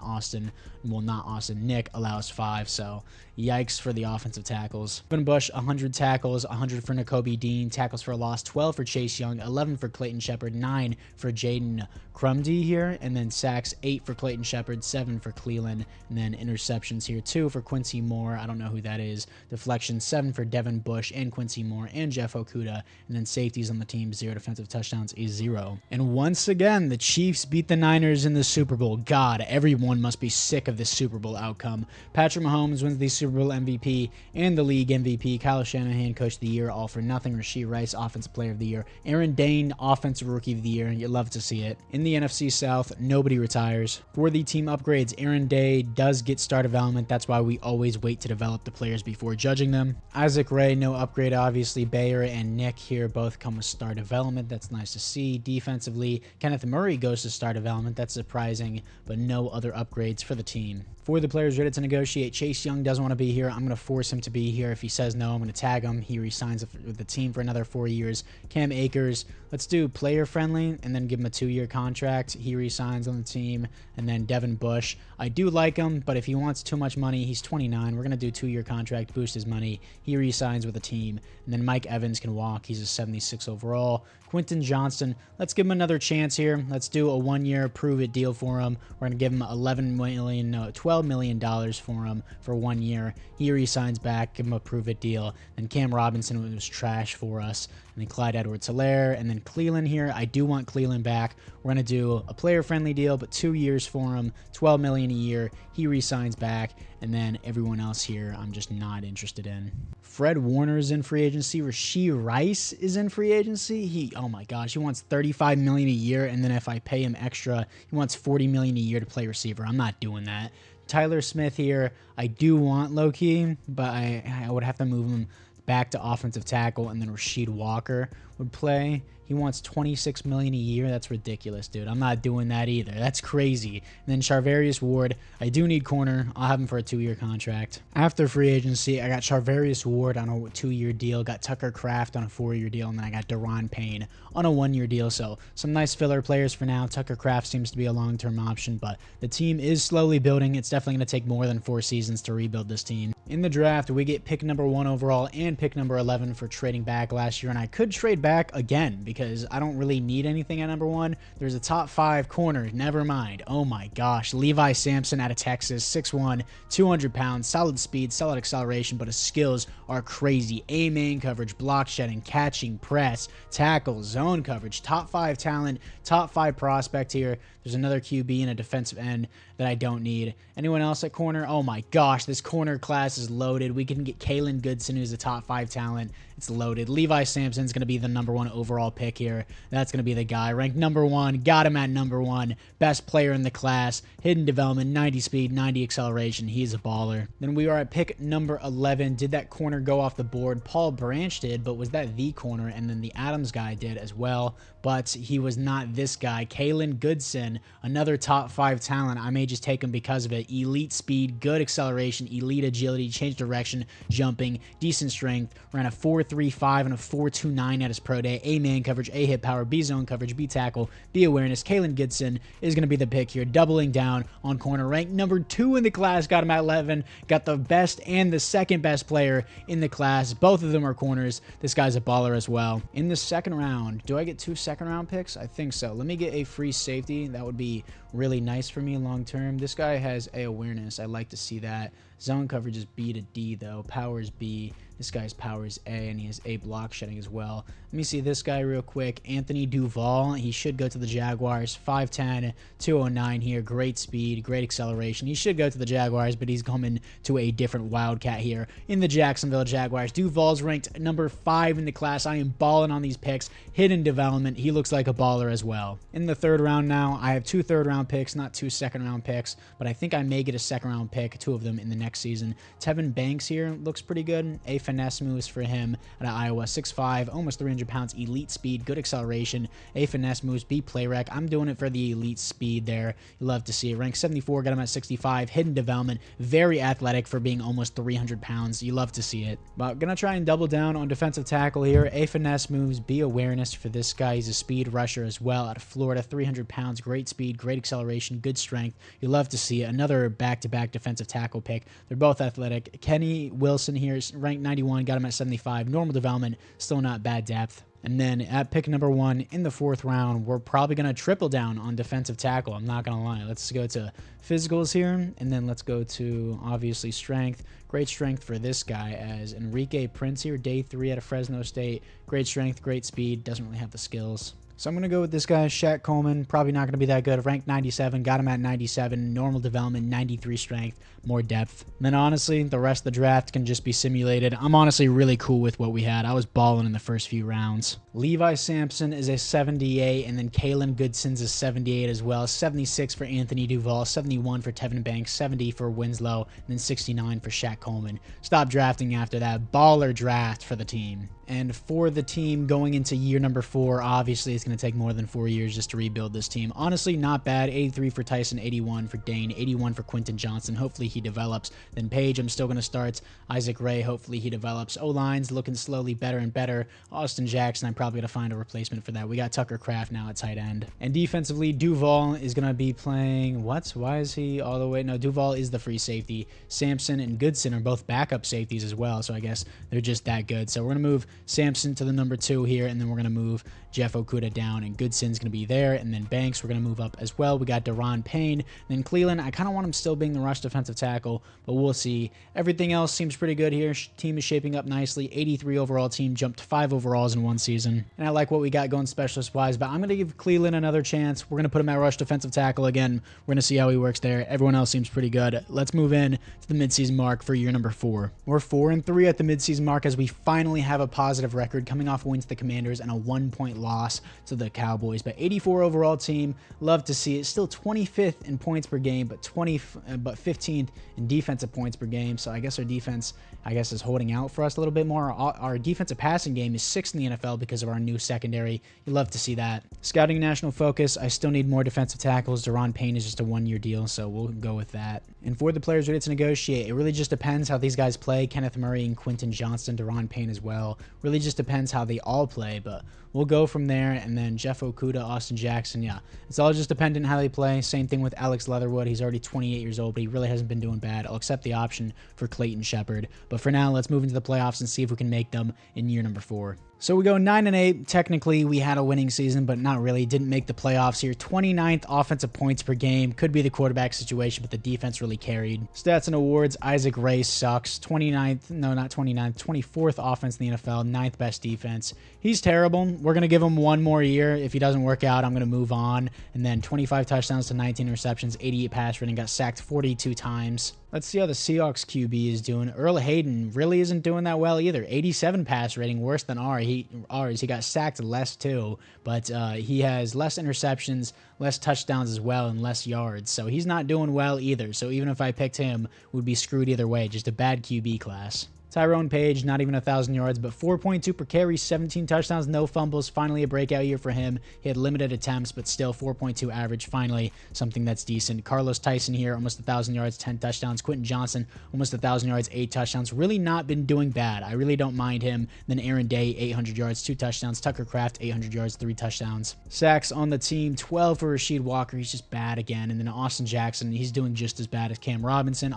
Nick allows 5. So yikes for the offensive tackles. Devin Bush, 100 tackles, 100 for Nakobe Dean. Tackles for a loss, 12 for Chase Young, 11 for Clayton Shepard, 9 for Jaden Crumdy here. And then sacks, 8 for Clayton Shepard, 7 for Cleveland. And then interceptions here, 2 for Quincy Moore. I don't know who that is. Deflections, 7 for Devin Bush and Quincy Moore and Jeff Okuda. And then safeties on the team, 0 defensive touchdowns, is 0. And once again, the Chiefs beat the Niners in the Super Bowl. God, everyone must be sick of this Super Bowl outcome. Patrick Mahomes wins the Super Bowl MVP and the league MVP. Kyle Shanahan, Coach of the Year, all for nothing. Rashee Rice, Offensive Player of the Year. Aaron Dane, Offensive Rookie of the Year. You love to see it. In the NFC South, nobody retires. For the team upgrades, Aaron Day does get star development. That's why we always wait to develop the players before judging them. Isaac Ray, no upgrade, obviously. Bayer and Nick here both come with star development. That's nice to see. Defensively, Kenneth Murray goes to star development. That's surprising, but no other upgrades for the team. For the players ready to negotiate, Chase Young doesn't want to be here. I'm going to force him to be here. If he says no, I'm going to tag him. He resigns with the team for another 4 years. Cam Akers, let's do player friendly and then give him a 2-year contract. He resigns on the team. And then Devin Bush, I do like him, but if he wants too much money, he's 29. We're going to do 2-year contract, boost his money. He resigns with the team. And then Mike Evans can walk. He's a 76 overall. Quentin Johnson, let's give him another chance here. Let's do a 1-year prove-it deal for him. We're going to give him $12 million for him for 1 year. He resigns back, give him a prove-it deal. And Cam Robinson was trash for us. and then Clyde Edwards-Helaire, and then Cleveland here. I do want Cleveland back. We're going to do a player-friendly deal, but 2 years for him, $12 million a year. He re-signs back, and then everyone else here I'm just not interested in. Fred Warner's in free agency. Rashee Rice is in free agency. Oh my gosh, he wants $35 million a year, and then if I pay him extra, he wants $40 million a year to play receiver. I'm not doing that. Tyler Smith here, I do want low-key, but I would have to move him back to offensive tackle, and then Rasheed Walker would play. He wants $26 million a year. That's ridiculous, dude. I'm not doing that either. That's crazy. And then Charvarius Ward. I do need corner. I'll have him for a 2-year contract. After free agency, I got Charvarius Ward on a 2-year deal, got Tucker Kraft on a 4-year deal, and then I got Daron Payne on a 1-year deal. So some nice filler players for now. Tucker Kraft seems to be a long-term option, but the team is slowly building. It's definitely going to take more than 4 seasons to rebuild this team. In the draft, we get pick number 1 overall and pick number 11 for trading back last year, and I could trade back again because I don't really need anything at number 1. There's a top 5 corner. Never mind. Oh my gosh. Levi Sampson out of Texas, 6'1", 200 pounds, solid speed, solid acceleration, but his skills are crazy. A-main coverage, block shedding, catching, press, tackle, zone coverage, top 5 talent, top 5 prospect here. There's another QB and a defensive end that I don't need. Anyone else at corner? Oh my gosh, this corner class is loaded. We can get Kalen Goodson, who's a top 5 talent. It's loaded. Levi Sampson's going to be the number 1 overall pick here. That's going to be the guy. Ranked number 1. Got him at number 1. Best player in the class. Hidden development, 90 speed, 90 acceleration. He's a baller. Then we are at pick number 11. Did that corner go off the board? Paul Branch did, but was that the corner? And then the Adams guy did as well, but he was not this guy. Kalen Goodson, another top 5 talent. I may just take him because of it. Elite speed, good acceleration, elite agility, change direction, jumping, decent strength. Ran a 4.35 and a 4.29 at his pro day. A-man coverage, A-hit power, B-zone coverage, B-tackle, B-awareness. Kalen Goodson is going to be the pick here, doubling down on corner. Ranked number 2 in the class, got him at 11. Got the best and the second best player in the class. Both of them are corners. This guy's a baller as well. In the second round, do I get 2 second-round picks? I think so. Let me get a free safety. That would be really nice for me long term. This guy has A awareness. I like to see that. Zone coverage is B to D though. Power is B. This guy's power is A, and he has A block shedding as well. Let me see this guy real quick. Anthony Duval. He should go to the Jaguars. 5'10", 209 here. Great speed, great acceleration. He should go to the Jaguars, but he's coming to a different Wildcat here in the Jacksonville Jaguars. Duval's ranked number 5 in the class. I am balling on these picks. Hidden development. He looks like a baller as well. In the third round now, I have 2 third-round picks, not 2 second-round picks, but I think I may get a second-round pick, 2 of them in the next season. Tevin Banks here looks pretty good. A finesse moves for him at Iowa. 6'5", almost 300 pounds, elite speed, good acceleration. A finesse moves, B play rec. I'm doing it for the elite speed there. You love to see it. Rank 74, got him at 65. Hidden development, very athletic for being almost 300 pounds. You love to see it. But gonna try and double down on defensive tackle here. A finesse moves, B awareness for this guy. He's a speed rusher as well out of Florida. 300 pounds, great speed, great acceleration, good strength. You love to see it. Another back-to-back defensive tackle pick. They're both athletic. Kenny Wilson here, ranked 91, got him at 75. Normal development, still not bad depth. And then at pick number 1 in the 4th round, we're probably going to triple down on defensive tackle. I'm not going to lie. Let's go to physicals here, and then let's go to, obviously, strength. Great strength for this guy as Enrique Prince here, day 3 out of Fresno State. Great strength, great speed, doesn't really have the skills. So I'm going to go with this guy, Shaq Coleman. Probably not going to be that good. Ranked 97. Got him at 97. Normal development, 93 strength. More depth. And then honestly, the rest of the draft can just be simulated. I'm honestly really cool with what we had. I was balling in the first few rounds. Levi Sampson is a 78. And then Kalen Goodson's a 78 as well. 76 for Anthony Duval. 71 for Tevin Banks. 70 for Winslow. And then 69 for Shaq Coleman. Stop drafting after that. Baller draft for the team. And for the team going into year number 4, obviously it's going to take more than 4 years just to rebuild this team. Honestly, not bad. 83 for Tyson, 81 for Dane, 81 for Quentin Johnson. Hopefully he develops. Then Page, I'm still going to start. Isaac Ray, hopefully he develops. O-line's looking slowly better and better. Austin Jackson, I'm probably going to find a replacement for that. We got Tucker Kraft now at tight end. And defensively, Duval is going to be playing... What? Why is he all the way... No, Duval is the free safety. Sampson and Goodson are both backup safeties as well, so I guess they're just that good. So we're going to move Sampson to the number 2 here, and then we're going to move Jeff Okudah down, and Goodson's going to be there, and then Banks we're going to move up as well. We got Deron Payne, and then Cleveland. I kind of want him still being the rush defensive tackle, but we'll see. Everything else seems pretty good here. Team is shaping up nicely. 83 overall team, jumped 5 overalls in 1 season, and I like what we got going specialist-wise, but I'm going to give Cleveland another chance. We're going to put him at rush defensive tackle again. We're going to see how he works there. Everyone else seems pretty good. Let's move in to the midseason mark for year number 4. We're 4-3 at the midseason mark as we finally have a positive record, coming off wins to the Commanders and a 1-point loss to the Cowboys. But 84 overall team, love to see it. Still 25th in points per game, but 15th in defensive points per game. So I guess our defense, is holding out for us a little bit more. Our defensive passing game is 6th in the NFL because of our new secondary. You love to see that. Scouting national focus, I still need more defensive tackles. Deron Payne is just a 1-year deal, so we'll go with that. And for the players ready to negotiate, it really just depends how these guys play. Kenneth Murray and Quentin Johnston, Deron Payne as well. Really just depends how they all play, but we'll go from there. And then Jeff Okudah, Austin Jackson, yeah. It's all just dependent how they play. Same thing with Alex Leatherwood. He's already 28 years old, but he really hasn't been doing bad. I'll accept the option for Clayton Shepard. But for now, let's move into the playoffs and see if we can make them in year number 4. So we go 9-8. Technically, we had a winning season, but not really. Didn't make the playoffs here. 29th offensive points per game. Could be the quarterback situation, but the defense really carried. Stats and awards, Isaac Ray sucks. 29th, no, not 29th, 24th offense in the NFL, 9th best defense. He's terrible. We're going to give him 1 more year. If he doesn't work out, I'm going to move on. And then 25 touchdowns to 19 receptions, 88 pass rating, got sacked 42 times. Let's see how the Seahawks QB is doing. Earl Hayden really isn't doing that well either. 87 pass rating, worse than ours. He got sacked less too, but he has less interceptions, less touchdowns as well, and less yards. So he's not doing well either. So even if I picked him, we'd be screwed either way. Just a bad QB class. Tyrone Page, not even 1,000 yards, but 4.2 per carry, 17 touchdowns, no fumbles. Finally a breakout year for him. He had limited attempts, but still 4.2 average. Finally, something that's decent. Carlos Tyson here, almost 1,000 yards, 10 touchdowns. Quentin Johnson, almost 1,000 yards, 8 touchdowns. Really not been doing bad. I really don't mind him. Then Aaron Day, 800 yards, 2 touchdowns. Tucker Kraft, 800 yards, 3 touchdowns. Sacks on the team, 12 for Rasheed Walker. He's just bad again. And then Austin Jackson, he's doing just as bad as Cam Robinson.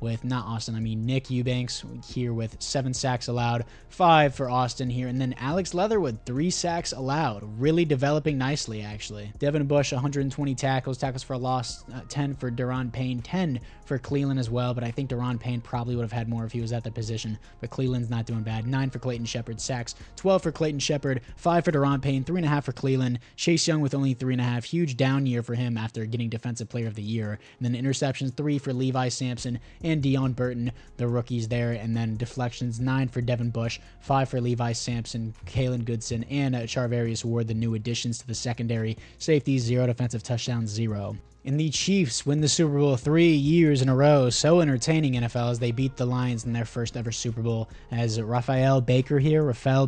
Nick Eubanks here with 7 sacks allowed, 5 for Austin here, and then Alex Leatherwood, 3 sacks allowed, really developing nicely actually. Devin Bush, 120 tackles for a loss, 10 for Deron Payne, 10 for Cleveland as well, but I think Deron Payne probably would have had more if he was at that position, but Cleveland's not doing bad. 9 for Clayton Shepard, sacks, 12 for Clayton Shepard, 5 for Deron Payne, 3.5 for Cleveland. Chase Young with only 3.5, huge down year for him after getting Defensive Player of the Year, and then interceptions, 3 for Levi Sampson and Deion Burton, the rookies there, and then deflections, 9 for Devin Bush, 5 for Levi Sampson, Kalen Goodson, and Charvarius Ward, the new additions to the secondary. Safeties, 0 defensive touchdowns, 0. And the Chiefs win the Super Bowl 3 years in a row. So entertaining, NFL, as they beat the Lions in their first ever Super Bowl. As Rafael Baker wins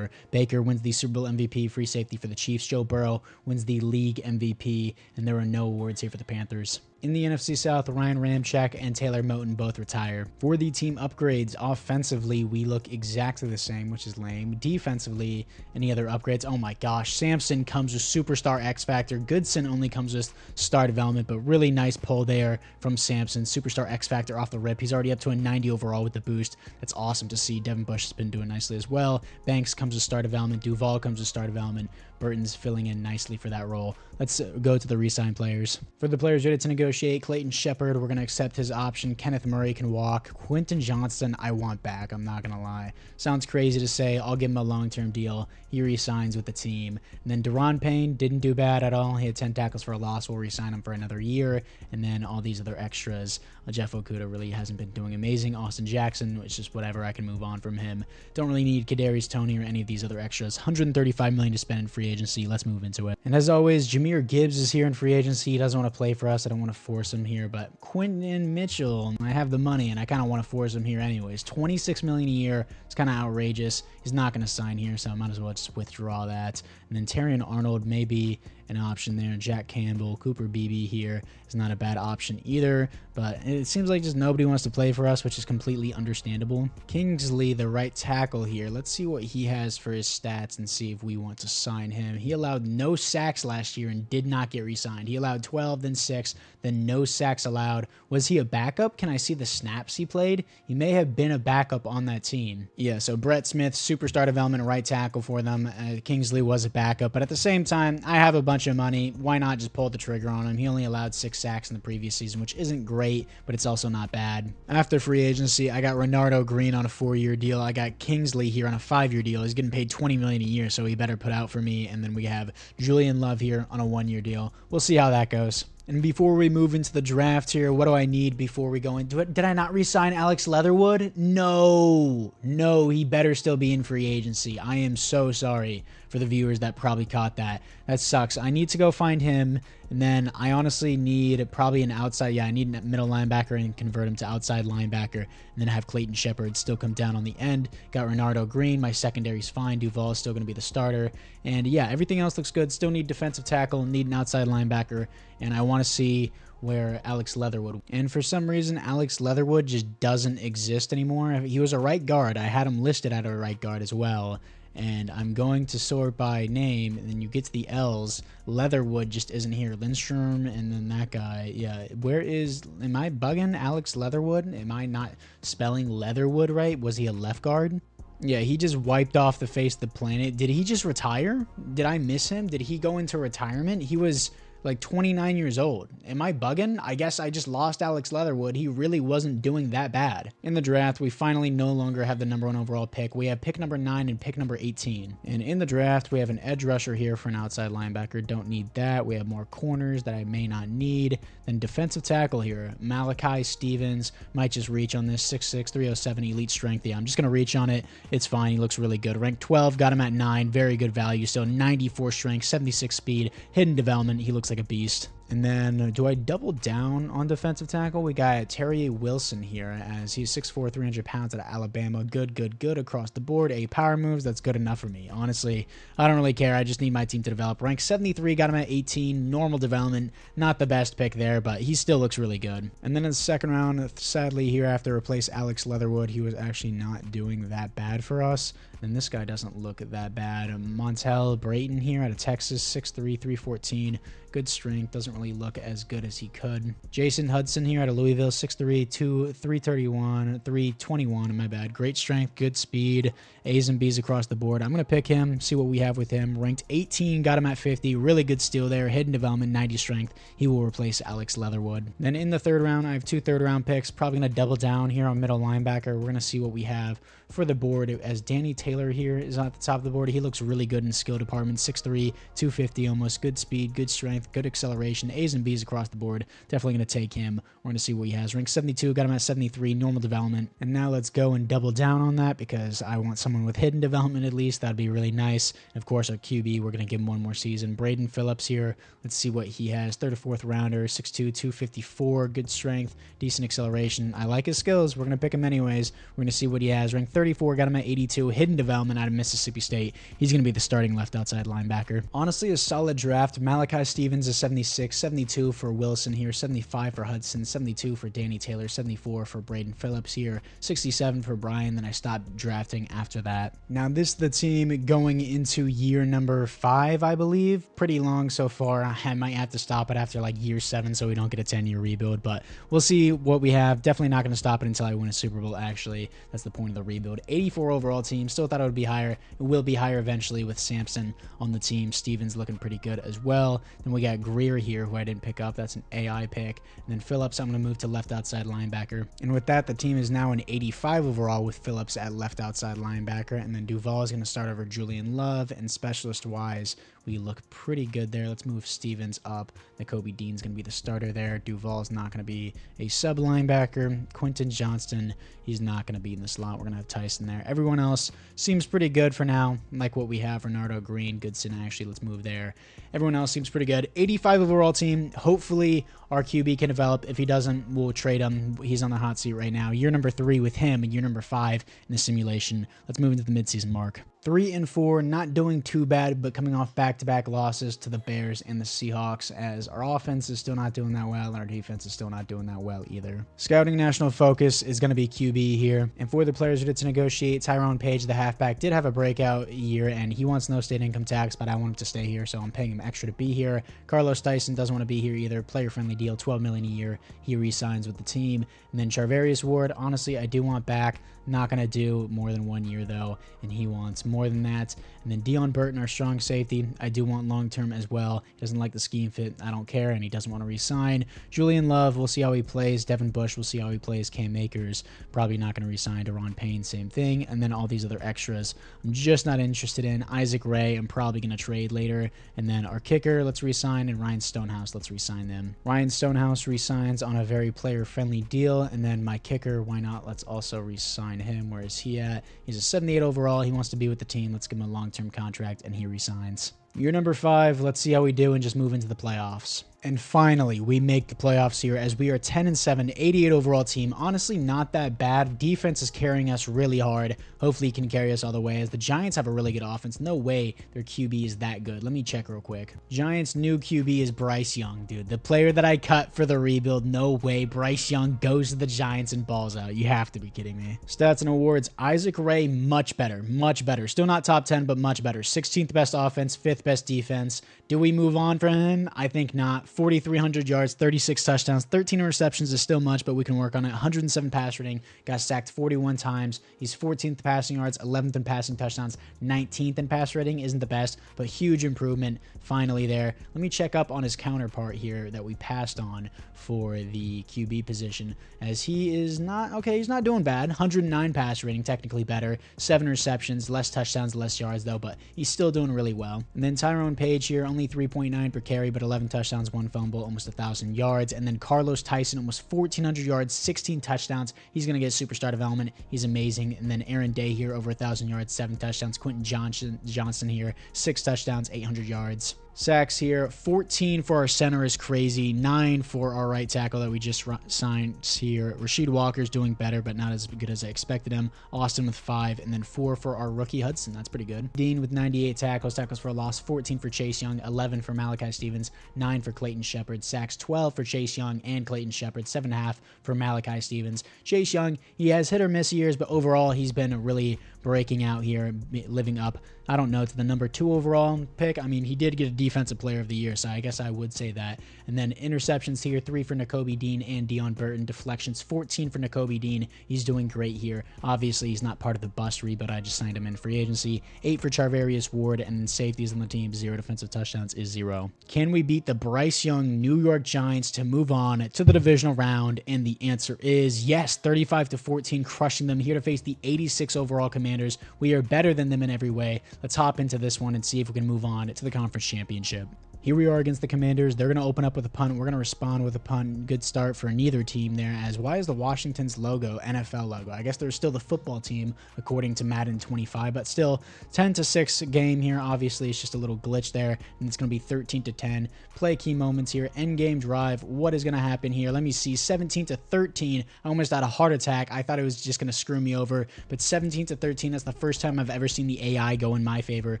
the Super Bowl MVP, free safety for the Chiefs. Joe Burrow wins the league MVP, and there are no awards here for the Panthers. In the NFC South, Ryan Ramczyk and Taylor Moton both retire. For the team upgrades, offensively, we look exactly the same, which is lame. Defensively, any other upgrades? Oh my gosh, Sampson comes with Superstar X Factor. Goodson only comes with Star Development, but really nice pull there from Sampson. Superstar X Factor off the rip. He's already up to a 90 overall with the boost. That's awesome to see. Devin Bush has been doing nicely as well. Banks comes with Star Development. Duval comes with Star Development. Burton's filling in nicely for that role. Let's go to the re-sign players. For the players ready to negotiate, Clayton Shepard, we're going to accept his option. Kenneth Murray can walk. Quentin Johnston, I want back. I'm not going to lie. Sounds crazy to say. I'll give him a long-term deal. He re-signs with the team. And then Deron Payne didn't do bad at all. He had 10 tackles for a loss. We'll re-sign him for another year. And then all these other extras. Jeff Okudah really hasn't been doing amazing. Austin Jackson, it's just whatever. I can move on from him. Don't really need Kadarius Toney or any of these other extras. $135 million to spend in free agency. Let's move into it. And as always, Jahmyr Gibbs is here in free agency. He doesn't want to play for us. I don't want to force him here, but Quinton Mitchell, I have the money and I kind of want to force him here anyways. $26 million a year. It's kind of outrageous. He's not going to sign here, so I might as well just withdraw that. And then Terrion Arnold, maybe an option there. Jack Campbell, Cooper Beebe here is not a bad option either, but it seems like just nobody wants to play for us, which is completely understandable. Kingsley, the right tackle here. Let's see what he has for his stats and see if we want to sign him. He allowed no sacks last year and did not get re-signed. He allowed 12, then 6, then no sacks allowed. Was he a backup? Can I see the snaps he played? He may have been a backup on that team. Yeah, so Brett Smith, superstar development, right tackle for them. Kingsley was a backup, but at the same time, I have a bunch of money. Why not just pull the trigger on him? He only allowed 6 sacks in the previous season, which isn't great, but it's also not bad. After free agency, I got Renardo Green on a 4-year deal. I got Kingsley here on a 5-year deal. He's getting paid $20 million a year, so he better put out for me. And then we have Julian Love here on a 1-year deal. We'll see how that goes. And before we move into the draft here, what do I need before we go into it? Did I not re-sign Alex Leatherwood? No, he better still be in free agency. I am so sorry for the viewers that probably caught that. That sucks. I need to go find him, and then I honestly need probably an outside. Yeah, I need a middle linebacker and convert him to outside linebacker, and then have Clayton Shepard still come down on the end. Got Renardo Green. My secondary's fine. Duval is still going to be the starter. And yeah, everything else looks good. Still need defensive tackle, need an outside linebacker, and I want to see where Alex Leatherwood. And for some reason, Alex Leatherwood just doesn't exist anymore. He was a right guard. I had him listed at a right guard as well. And I'm going to sort by name, and then you get to the L's. Leatherwood just isn't here. Lindstrom, and then that guy. Yeah, where is... Am I bugging Alex Leatherwood? Am I not spelling Leatherwood right? Was he a left guard? Yeah, he just wiped off the face of the planet. Did he just retire? Did I miss him? Did he go into retirement? He was like 29 years old. Am I bugging? I guess I just lost Alex Leatherwood. He really wasn't doing that bad. In the draft, we finally no longer have the #1 overall pick. We have pick number 9 and pick number 18. And in the draft, we have an edge rusher here for an outside linebacker. Don't need that. We have more corners that I may not need. Then defensive tackle here. Malachi Stevens. Might just reach on this. 6'6", 307 elite strength. Yeah, I'm just going to reach on it. It's fine. He looks really good. Ranked 12. Got him at 9. Very good value. Still 94 strength, 76 speed. Hidden development. He looks like a beast. And then do I double down on defensive tackle? We got Terry Wilson here, as he's 6'4", 300 pounds out of Alabama. Good across the board. 8 power moves. That's good enough for me. Honestly, I don't really care. I just need my team to develop. Rank 73, got him at 18. Normal development. Not the best pick there, but he still looks really good. And then in the second round, sadly, here after replace Alex Leatherwood, he was actually not doing that bad for us. And this guy doesn't look that bad. Montel Brayton here out of Texas, 6'3", 314. Good strength. Doesn't really look as good as he could. Jason Hudson here out of Louisville, 6'3", 331, 321. My bad. Great strength, good speed. A's and B's across the board. I'm going to pick him, see what we have with him. Ranked 18, got him at 50. Really good steal there. Hidden development, 90 strength. He will replace Alex Leatherwood. Then in the third round, I have 2 third-round picks. Probably going to double down here on middle linebacker. We're going to see what we have for the board, as Danny Taylor here is at the top of the board. He looks really good in skill department. 6'3", 250 almost. Good speed, good strength, good acceleration. A's and B's across the board. Definitely going to take him. We're going to see what he has. Rank 72, got him at 73, normal development. And now let's go and double down on that, because I want someone with hidden development at least. That'd be really nice. And of course, our QB, we're going to give him one more season. Braden Phillips here. Let's see what he has. 3rd or 4th rounder, 6'2", 254. Good strength, decent acceleration. I like his skills. We're going to pick him anyways. We're going to see what he has. Rank 34, got him at 82. Hidden development out of Mississippi State. He's going to be the starting left outside linebacker. Honestly, a solid draft. Malachi Stevens is 76, 72 for Wilson here, 75 for Hudson, 72 for Danny Taylor, 74 for Braden Phillips here, 67 for Brian. Then I stopped drafting after that. Now, this is the team going into year number 5, I believe. Pretty long so far. I might have to stop it after like year 7 so we don't get a 10-year rebuild, but we'll see what we have. Definitely not going to stop it until I win a Super Bowl, actually. That's the point of the rebuild. 84 overall team. Still thought it would be higher. It will be higher eventually with Sampson on the team. Stevens looking pretty good as well. Then we got Greer here, who I didn't pick up. That's an AI pick. And then Phillips, I'm going to move to left outside linebacker. And with that, the team is now an 85 overall with Phillips at left outside linebacker. And then Duval is going to start over Julian Love. And specialist-wise, we look pretty good there. Let's move Stevens up. Nakobe Dean's going to be the starter there. Duval's not going to be a sub linebacker. Quentin Johnston, he's not going to be in the slot. We're going to have Tyson there. Everyone else seems pretty good for now, like what we have. Renardo Green, Goodson, actually, let's move there. Everyone else seems pretty good. 85 overall team. Hopefully, our QB can develop. If he doesn't, we'll trade him. He's on the hot seat right now. Year number 3 with him, and year number 5 in the simulation. Let's move into the midseason mark. 3-4, not doing too bad, but coming off back-to-back losses to the Bears and the Seahawks, as our offense is still not doing that well, and our defense is still not doing that well either. Scouting national focus is going to be QB here, and for the players who did to negotiate, Tyrone Page, the halfback, did have a breakout year, and he wants no state income tax, but I want him to stay here, so I'm paying him extra to be here. Carlos Tyson doesn't want to be here either. Player-friendly deal, $12 million a year. He re-signs with the team. And then Charvarius Ward, honestly, I do want back. Not going to do more than 1 year, though, and he wants more than that. And then Dion Burton, our strong safety, I do want long-term as well. He doesn't like the scheme fit. I don't care, and he doesn't want to re-sign. Julian Love, we'll see how he plays. Devin Bush, we'll see how he plays. Cam Akers, probably not going to re-sign. Deron Payne, same thing. And then all these other extras, I'm just not interested in. Isaac Ray, I'm probably going to trade later. And then our kicker, let's re-sign. And Ryan Stonehouse, let's re-sign them. Ryan Stonehouse re-signs on a very player-friendly deal. And then my kicker, why not? Let's also re-sign him. Where is he at? He's a 78 overall. He wants to be with the team. Let's give him a long-term contract, and he resigns. Year number 5, let's see how we do and just move into the playoffs. And finally, we make the playoffs here as we are 10-7, 88 overall team. Honestly, not that bad. Defense is carrying us really hard. Hopefully, he can carry us all the way as the Giants have a really good offense. No way their QB is that good. Let me check real quick. Giants' new QB is Bryce Young, dude. The player that I cut for the rebuild. No way. Bryce Young goes to the Giants and balls out. You have to be kidding me. Stats and awards. Isaac Ray, much better. Much better. Still not top 10, but much better. 16th best offense, 5th best defense. Do we move on from him? I think not. 4,300 yards, 36 touchdowns, 13 interceptions is still much, but we can work on it. 107 pass rating, got sacked 41 times. He's 14th passing yards, 11th in passing touchdowns, 19th in pass rating. Isn't the best, but huge improvement finally there. Let me check up on his counterpart here that we passed on for the QB position, as he is not, okay, he's not doing bad. 109 pass rating, technically better. 7 receptions, less touchdowns, less yards though, but he's still doing really well. And then Tyrone Page here, only 3.9 per carry, but 11 touchdowns, 1 fumble, almost 1,000 yards. And then Carlos Tyson, almost 1,400 yards, 16 touchdowns. He's going to get superstar development. He's amazing. And then Aaron Day here, over 1,000 yards, 7 touchdowns. Quentin Johnson here, 6 touchdowns, 800 yards. Sacks here, 14 for our center is crazy, 9 for our right tackle that we just signed here. Rasheed Walker's doing better, but not as good as I expected him. Austin with 5, and then 4 for our rookie Hudson. That's pretty good. Dean with 98 tackles for a loss, 14 for Chase Young, 11 for Malachi Stevens, 9 for Clayton Shepard. Sacks 12 for Chase Young and Clayton Shepard, 7.5 for Malachi Stevens. Chase Young, he has hit or miss years, but overall he's been really breaking out here, living up, I don't know, to the number 2 overall pick. I mean, he did get a defensive player of the year, so I guess I would say that. And then interceptions here, 3 for Nakobe Dean and Dion Burton. Deflections, 14 for Nakobe Dean. He's doing great here. Obviously, he's not part of the bust rebuild. I just signed him in free agency. 8 for Charvarius Ward, and then safeties on the team, 0 defensive touchdowns is 0. Can we beat the Bryce Young New York Giants to move on to the divisional round? And the answer is yes, 35-14, crushing them here to face the 86 overall Commanders. We are better than them in every way. Let's hop into this one and see if we can move on to the conference championship. Here we are against the Commanders. They're going to open up with a punt. We're going to respond with a punt. Good start for neither team there, as why is the Washington's logo NFL logo? I guess they're still the football team according to Madden 25, but still 10-6 game here. Obviously, it's just a little glitch there, and it's going to be 13-10. Play key moments here. End game drive. What is going to happen here? Let me see. 17-13. I almost had a heart attack. I thought it was just going to screw me over, but 17-13. That's the first time I've ever seen the AI go in my favor.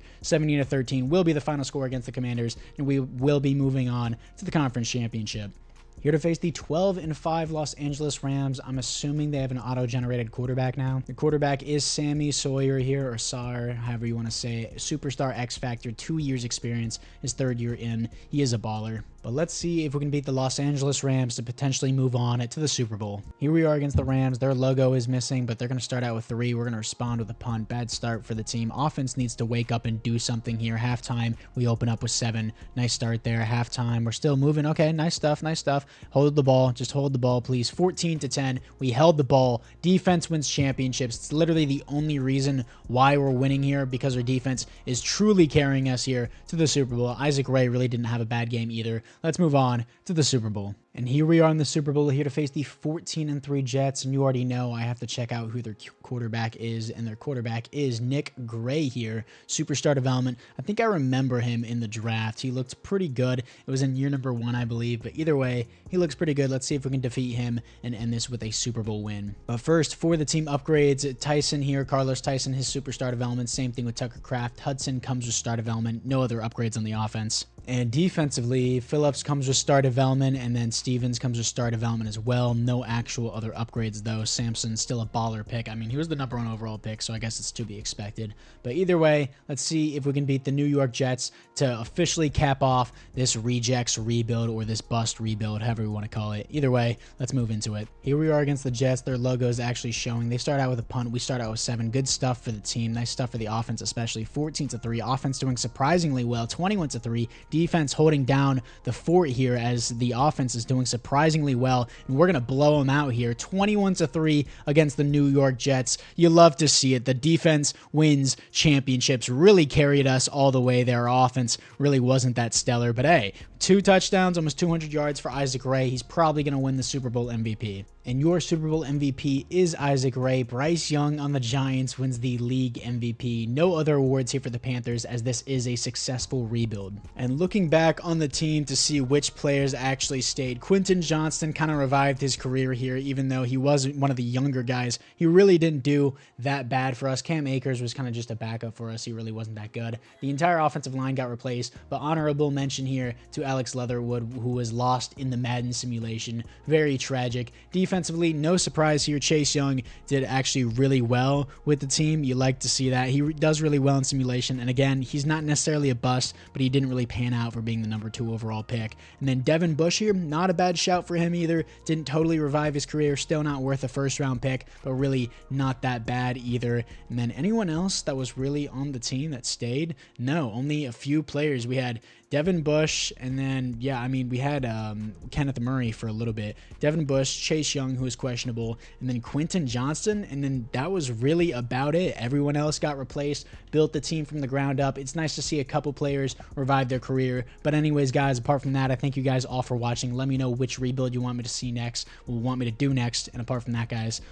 17-13 will be the final score against the Commanders, and we will be moving on to the conference championship. Here to face the 12-5 Los Angeles Rams. I'm assuming they have an auto-generated quarterback now. The quarterback is Sammy Sawyer here, or Sar, however you want to say it. Superstar X Factor, 2 years experience, his 3rd year in. He is a baller. But let's see if we can beat the Los Angeles Rams to potentially move on to the Super Bowl. Here we are against the Rams. Their logo is missing, but they're going to start out with 3. We're going to respond with a punt. Bad start for the team. Offense needs to wake up and do something here. Halftime, we open up with 7. Nice start there. Halftime, we're still moving. Okay, nice stuff, nice stuff. Hold the ball. Just hold the ball, please. 14-10. We held the ball. Defense wins championships. It's literally the only reason why we're winning here, because our defense is truly carrying us here to the Super Bowl. Isaac Ray really didn't have a bad game either. let's move on to the Super Bowl. And here we are in the Super Bowl, here to face the 14-3 Jets. And you already know I have to check out who their quarterback is. And their quarterback is Nick Gray here, superstar development. I think I remember him in the draft. He looked pretty good. It was in year number 1, I believe. But either way, he looks pretty good. Let's see if we can defeat him and end this with a Super Bowl win. But first, for the team upgrades, Tyson here, Carlos Tyson, his superstar development. Same thing with Tucker Kraft. Hudson comes with star development. No other upgrades on the offense. And defensively, Phillips comes with star development, and then Stevens comes with star development as well. No actual other upgrades, though. Sampson's still a baller pick. I mean, he was the #1 overall pick, so I guess it's to be expected. But either way, let's see if we can beat the New York Jets to officially cap off this rejects rebuild or this bust rebuild, however we want to call it. Either way, let's move into it. Here we are against the Jets. Their logo is actually showing. They start out with a punt. We start out with 7. Good stuff for the team. Nice stuff for the offense, especially 14-3. Offense doing surprisingly well. 21-3. Defense holding down the fort here as the offense is doing surprisingly well, and we're going to blow them out here. 21-3 against the New York Jets. You love to see it. The defense wins championships. Really carried us all the way there. Our offense really wasn't that stellar, but hey, 2 touchdowns, almost 200 yards for Isaac Ray. He's probably going to win the Super Bowl MVP. And your Super Bowl MVP is Isaac Ray. Bryce Young on the Giants wins the league MVP. No other awards here for the Panthers, as this is a successful rebuild. And looking back on the team to see which players actually stayed, Quentin Johnston kind of revived his career here, even though he was one of the younger guys. He really didn't do that bad for us. Cam Akers was kind of just a backup for us. He really wasn't that good. The entire offensive line got replaced, but honorable mention here to Alex Leatherwood, who was lost in the Madden simulation. Very tragic. Defensively, no surprise here. Chase Young did actually really well with the team. You like to see that. He does really well in simulation, and again, he's not necessarily a bust, but he didn't really pan out for being the #2 overall pick. And then Devin Bush here, not a bad shout for him either. Didn't totally revive his career. Still not worth a first-round pick, but really not that bad either. And then anyone else that was really on the team that stayed? No, only a few players. We had Devin Bush, and then, yeah, I mean, we had Kenneth Murray for a little bit. Devin Bush, Chase Young, who was questionable, and then Quentin Johnston, and then that was really about it. Everyone else got replaced, built the team from the ground up. It's nice to see a couple players revive their career. But anyways, guys, apart from that, I thank you guys all for watching. Let me know which rebuild you want me to see next, what you want me to do next, and apart from that, guys,